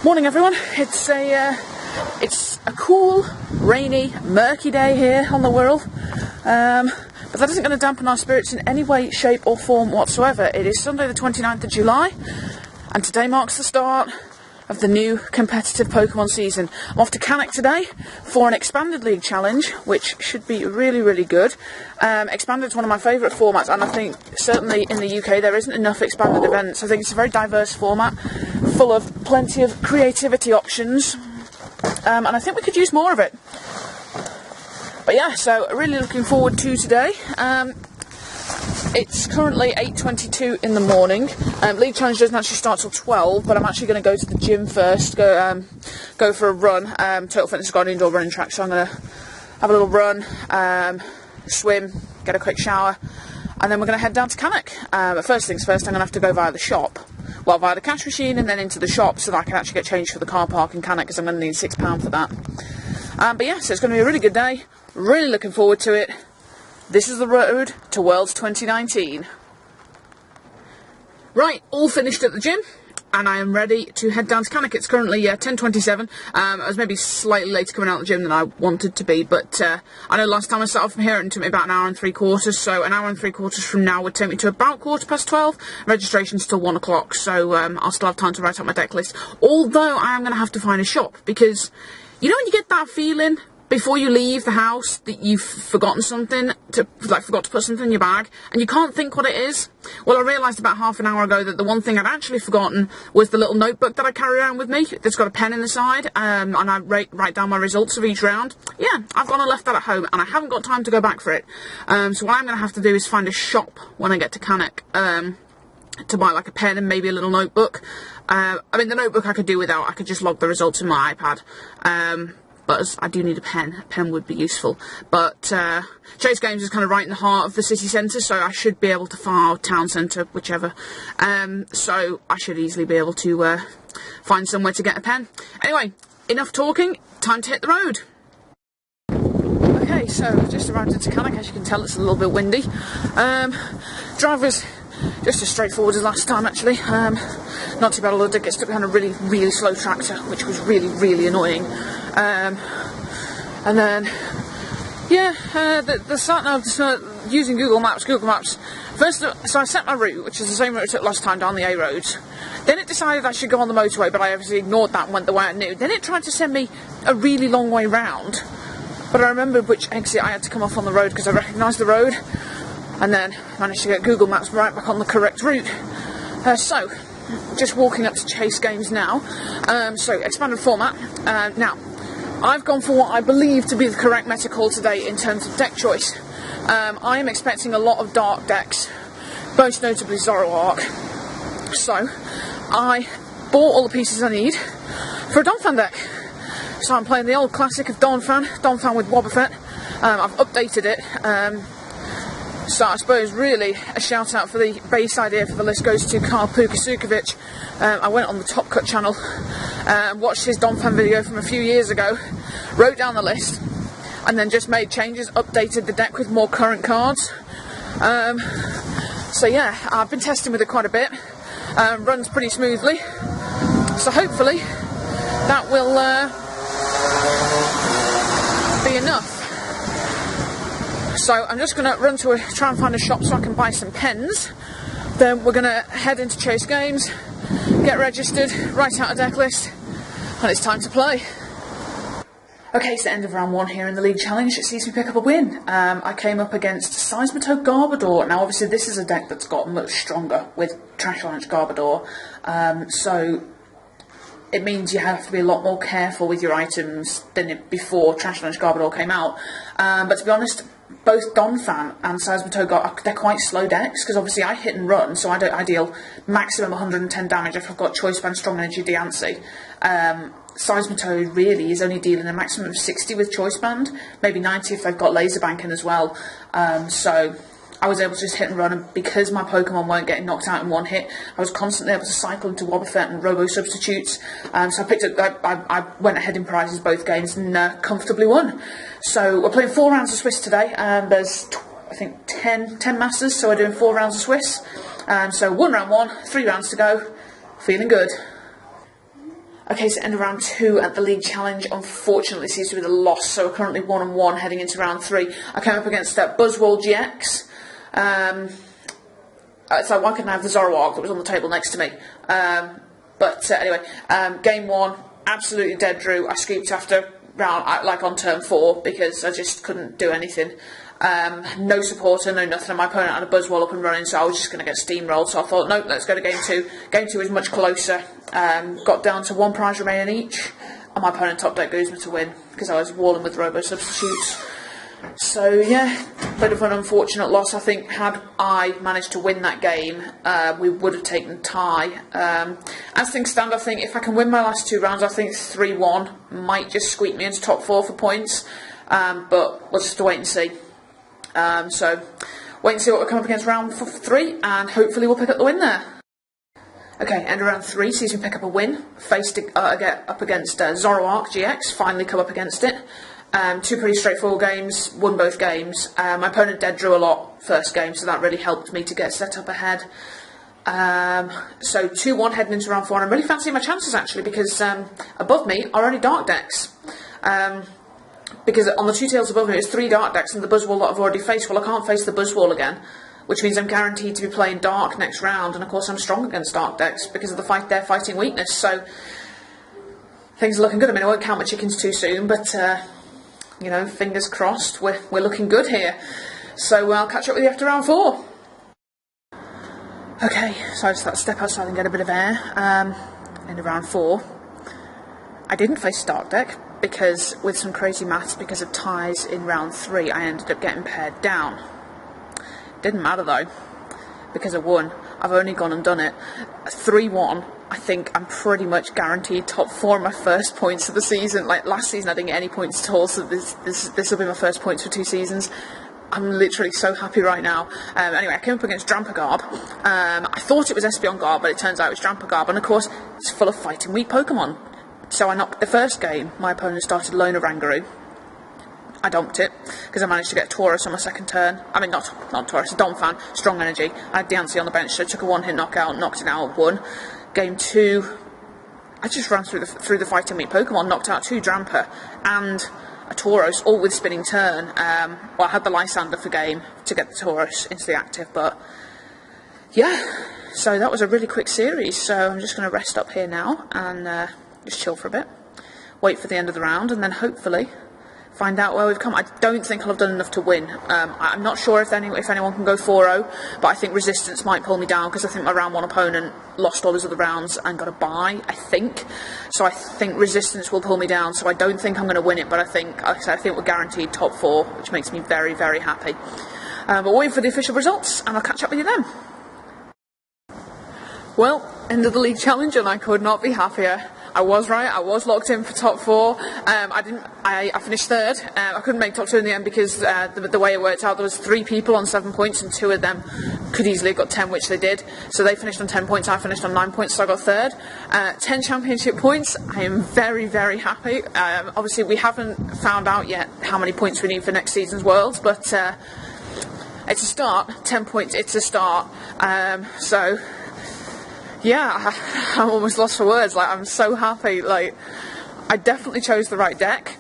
Morning everyone, it's a cool, rainy, murky day here on the Wirral, but that isn't going to dampen our spirits in any way, shape or form whatsoever. It is Sunday the 29th of July, and today marks the start of the new competitive Pokemon season. I'm off to Cannock today for an Expanded League challenge, which should be really, really good. Expanded is one of my favourite formats, and I think certainly in the UK there isn't enough Expanded events. I think it's a very diverse format, full of plenty of creativity options, and I think we could use more of it. But yeah, so really looking forward to today. It's currently 8:22 in the morning. League challenge doesn't actually start till 12, but I'm actually going to go to the gym first, go for a run. Total Fitness has got an indoor running track, so I'm going to have a little run, swim, get a quick shower, and then we're going to head down to Cannock. But first things first, I'm going to have to go via the shop. Well, via the cash machine and then into the shop so that I can actually get change for the car park in Cannock, because I'm going to need £6 for that. But yeah, so it's going to be a really good day. Really looking forward to it. This is the road to Worlds 2019. Right, all finished at the gym, and I am ready to head down to Cannock. It's currently 10:27. I was maybe slightly later coming out of the gym than I wanted to be, but I know last time I set off from here it took me about an hour and 3/4, so an hour and 3/4 from now would take me to about 12:15. Registration's till 1 o'clock, so I'll still have time to write out my deck list. Although I am going to have to find a shop, because you know when you get that feeling before you leave the house that you've forgotten something, forgot to put something in your bag, and you can't think what it is? Well, I realised about half an hour ago that the one thing I'd actually forgotten was the little notebook that I carry around with me that's got a pen in the side, and I write down my results of each round. Yeah, I've gone and left that at home, and I haven't got time to go back for it. So what I'm going to have to do is find a shop when I get to Cannock, to buy like a pen and maybe a little notebook. I mean, the notebook I could do without. I could just log the results in my iPad. But I do need a pen. A pen would be useful. But Chase Games is kind of right in the heart of the city centre, so I should be able to find, or town centre, whichever. So I should easily be able to find somewhere to get a pen. Anyway, enough talking. Time to hit the road. Okay, so just arrived into Cannock. As you can tell, it's a little bit windy. Drive was just as straightforward as last time, actually. Not too bad, although I did get stuck behind a really, really slow tractor, which was really, really annoying. And then, yeah, the sat nav, using Google Maps. First, so I set my route, which is the same route I took last time down the A roads. Then it decided I should go on the motorway, but I obviously ignored that and went the way I knew. Then it tried to send me a really long way round, but I remembered which exit I had to come off on the road because I recognised the road, and then managed to get Google Maps right back on the correct route. So, just walking up to Chase Games now. So, expanded format. Now, I've gone for what I believe to be the correct meta call today in terms of deck choice. I am expecting a lot of dark decks, most notably Zoroark. So, I bought all the pieces I need for a Donphan deck. So I'm playing the old classic of Donphan with Wobbuffet. I've updated it. So I suppose really a shout out for the base idea for the list goes to Karl Pukasukovic. I went on the Top Cut channel and watched his Donphan video from a few years ago, wrote down the list, and then just made changes, updated the deck with more current cards. So yeah, I've been testing with it quite a bit. Runs pretty smoothly. So hopefully that will be enough. So I'm just going to run to try and find a shop so I can buy some pens. Then we're going to head into Chase Games, get registered, write out a deck list, and it's time to play. Okay, it's the end of round 1 here in the League Challenge. It sees me pick up a win. I came up against Seismitoad Garbodor. Now obviously this is a deck that's got much stronger with Trash Launch Garbodor. So it means you have to be a lot more careful with your items than before Trash Launch Garbodor came out. But to be honest, both Donphan and Seismitoad, they're quite slow decks, because obviously I hit and run, so I deal maximum 110 damage if I've got Choice Band, Strong Energy, Diancie. Seismitoad really is only dealing a maximum of 60 with Choice Band, maybe 90 if they've got Laser Banking as well. So I was able to just hit and run, and because my Pokemon weren't getting knocked out in one hit, I was constantly able to cycle into Wobbuffet and Robo Substitutes. So I picked up, I went ahead in prizes both games and comfortably won. So we're playing 4 rounds of Swiss today. There's, I think, 10 Masters, so we're doing 4 rounds of Swiss. So 1 round 1, 3 rounds to go. Feeling good. Okay, so end of round 2 at the league challenge, unfortunately seems to be the loss, so we're currently 1-1 heading into round 3. I came up against Buzzwall GX. So why couldn't I have the Zoroark that was on the table next to me? Anyway, game 1, absolutely dead drew. I scooped after round, like on turn 4, because I just couldn't do anything. No supporter, no nothing, and my opponent had a Buzzwall up and running, so I was just going to get steamrolled. So I thought, nope, let's go to game 2. Game 2 is much closer. Got down to 1 prize remaining each, and my opponent top deck Guzma to win, because I was walling with robo substitutes. So yeah, bit of an unfortunate loss. I think had I managed to win that game, we would have taken tie. As things stand, I think if I can win my last 2 rounds, I think 3-1 might just squeak me into top 4 for points, but we'll just have to wait and see. So wait and see what we come up against round 3, and hopefully we'll pick up the win there. Okay, end of round 3 sees me pick up a win. Get up against Zoroark GX, finally come up against it. 2 pretty straightforward games, won both games. My opponent dead drew a lot first game, so that really helped me to get set up ahead. So 2-1 heading into round 4, and I'm really fancying my chances actually, because above me are only dark decks. Because on the 2 tails above me it's 3 dark decks and the Buzzwall that I've already faced. Well, I can't face the Buzzwall again, which means I'm guaranteed to be playing dark next round, and of course I'm strong against dark decks because of their fighting weakness, so things are looking good. I mean, I won't count my chickens too soon, but you know, fingers crossed, we're looking good here. So I'll catch up with you after round 4. Okay, so I just thought I'd step outside and get a bit of air. End of round 4. I didn't face a dark deck, because with some crazy maths, because of ties in round 3, I ended up getting paired down. Didn't matter though, because I won. I've only gone and done it. 3-1, I think I'm pretty much guaranteed top 4 in my first points of the season. Like last season I didn't get any points at all, so this will be my first points for 2 seasons. I'm literally so happy right now. Anyway, I came up against Drampagarb. I thought it was Espeon Garb, but it turns out it was Drampagarb, and of course it's full of fighting weak Pokemon. So I knocked the first game. My opponent started Lona Rangaroo. I dumped it because I managed to get Tauros on my second turn. I mean, not Tauros, Donphan, strong energy. I had Diancie on the bench, so I took a 1-hit knockout, knocked it out, won. Game 2, I just ran through the fighting weak Pokemon, knocked out 2 Drampa and a Tauros, all with spinning turn. Well, I had the Lysander for game to get the Tauros into the active, but yeah. So that was a really quick series. So I'm just going to rest up here now and just chill for a bit, wait for the end of the round, and then hopefully find out where we've come. I don't think I'll have done enough to win. I'm not sure if anyone can go 4-0, but I think Resistance might pull me down, because I think my round 1 opponent lost all his other rounds and got a bye, I think. So I think Resistance will pull me down, so I don't think I'm going to win it, but I think, like I said, I think we're guaranteed top 4, which makes me very, very happy. But waiting for the official results, and I'll catch up with you then. Well, end of the league challenge, and I could not be happier. I was right, I was locked in for top 4. I finished 3rd. I couldn't make top 2 in the end because the way it worked out, there was 3 people on 7 points, and 2 of them could easily have got 10, which they did. So they finished on 10 points, I finished on 9 points, so I got 3rd. 10 championship points. I am very, very happy. Obviously we haven't found out yet how many points we need for next season's Worlds, but it's a start. 10 points, it's a start. So yeah, I'm almost lost for words. Like, I'm so happy. Like, I definitely chose the right deck.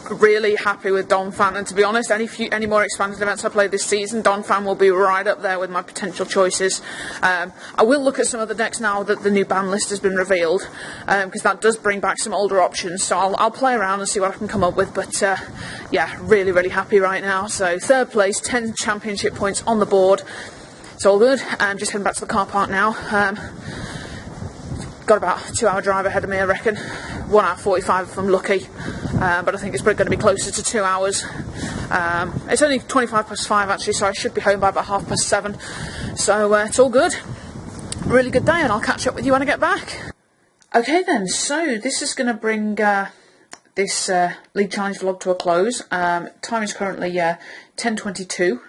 Really happy with Donphan, and to be honest, any more expanded events I play this season, Donphan will be right up there with my potential choices. I will look at some other decks now that the new ban list has been revealed, because that does bring back some older options, so I'll play around and see what I can come up with, but yeah, really, really happy right now. So 3rd place, 10 championship points on the board. It's all good. I'm just heading back to the car park now. Got about a 2-hour drive ahead of me, I reckon. 1 hour 45 if I'm lucky. But I think it's probably going to be closer to 2 hours. It's only 5 actually, so I should be home by about 7:30. So it's all good. Really good day, and I'll catch up with you when I get back. Okay then, so this is going to bring this League Challenge vlog to a close. Time is currently 10:22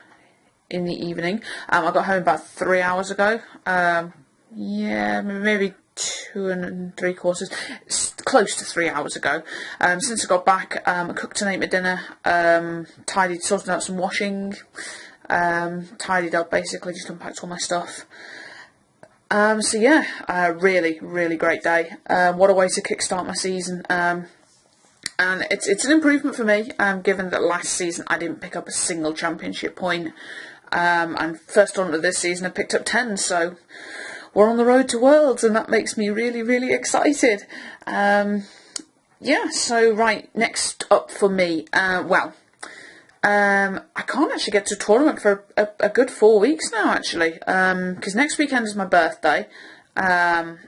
in the evening. I got home about 3 hours ago. Yeah, maybe 2 3/4, close to 3 hours ago. Since I got back, I cooked and ate my dinner, tidied, sorted out some washing, tidied up basically, just unpacked all my stuff. So yeah, really, really great day. What a way to kickstart my season. And it's an improvement for me, given that last season I didn't pick up a single championship point. And first tournament of this season I picked up 10, so we're on the road to Worlds, and that makes me really, really excited. Yeah, so right, next up for me, I can't actually get to a tournament for a good 4 weeks now, actually, because next weekend is my birthday, and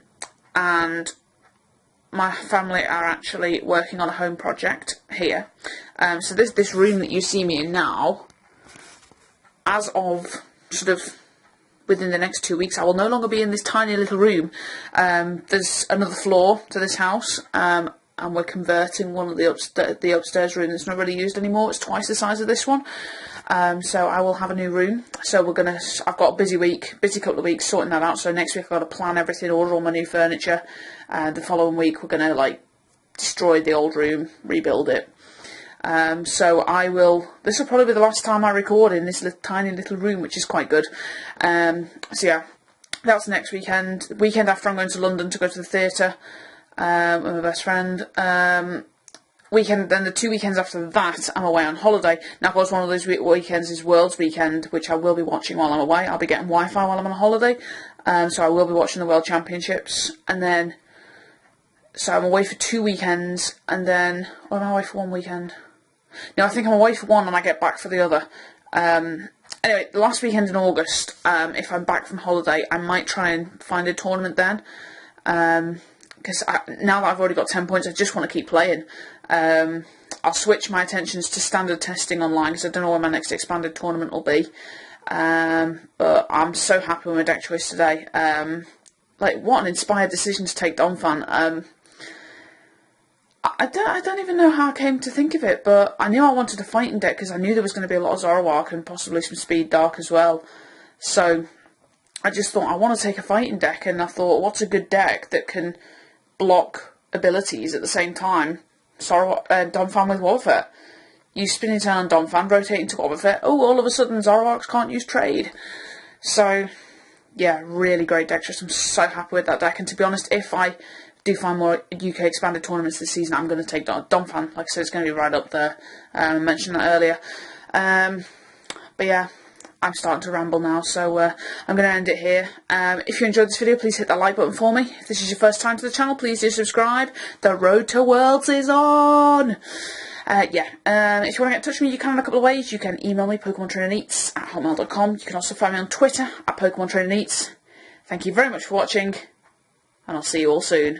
my family are actually working on a home project here. So this room that you see me in now, as of sort of within the next 2 weeks, I will no longer be in this tiny little room. There's another floor to this house, and we're converting one of the upstairs room that's not really used anymore. It's twice the size of this one. So I will have a new room. So I've got a busy couple of weeks sorting that out. So next week I've got to plan everything, order all my new furniture. The following week we're going to destroy the old room, rebuild it. So this will probably be the last time I record in this tiny little room, which is quite good. So yeah, that's next weekend. The weekend after, I'm going to London to go to the theatre with my best friend. Then the 2 weekends after that, I'm away on holiday. Now, of course, one of those weekends is Worlds weekend, which I will be watching while I'm away. I'll be getting Wi-Fi while I'm on holiday, so I will be watching the World Championships. And then, so I'm away for 2 weekends, and then, or am I away for 1 weekend? No, I think I'm away for one and I get back for the other. Anyway, the last weekend in August, if I'm back from holiday, I might try and find a tournament then. Because now that I've already got 10 points, I just want to keep playing. I'll switch my attentions to standard testing online, because I don't know where my next expanded tournament will be. But I'm so happy with my deck choice today. What an inspired decision to take Donphan. I don't even know how I came to think of it, but I knew I wanted a fighting deck because I knew there was going to be a lot of Zoroark and possibly some Speed Dark as well. So I just thought, I want to take a fighting deck, and I thought, what's a good deck that can block abilities at the same time? Donphan with Wobbuffet. You spinning turn on Donphan, rotating to Wobbuffet. Oh, all of a sudden Zoroarks can't use trade. So yeah, really great deck choice. I'm so happy with that deck, and to be honest, if I do find more UK expanded tournaments this season, I'm going to take Donphan. Like I said, it's going to be right up there. I mentioned that earlier. But yeah, I'm starting to ramble now, so I'm going to end it here. If you enjoyed this video, please hit that like button for me. If this is your first time to the channel, please do subscribe. The road to Worlds is on! If you want to get in touch with me, you can in a couple of ways. You can email me, PokemonTrainerNeats@hotmail.com. You can also find me on Twitter, @PokemonTrainerNeats. Thank you very much for watching, and I'll see you all soon.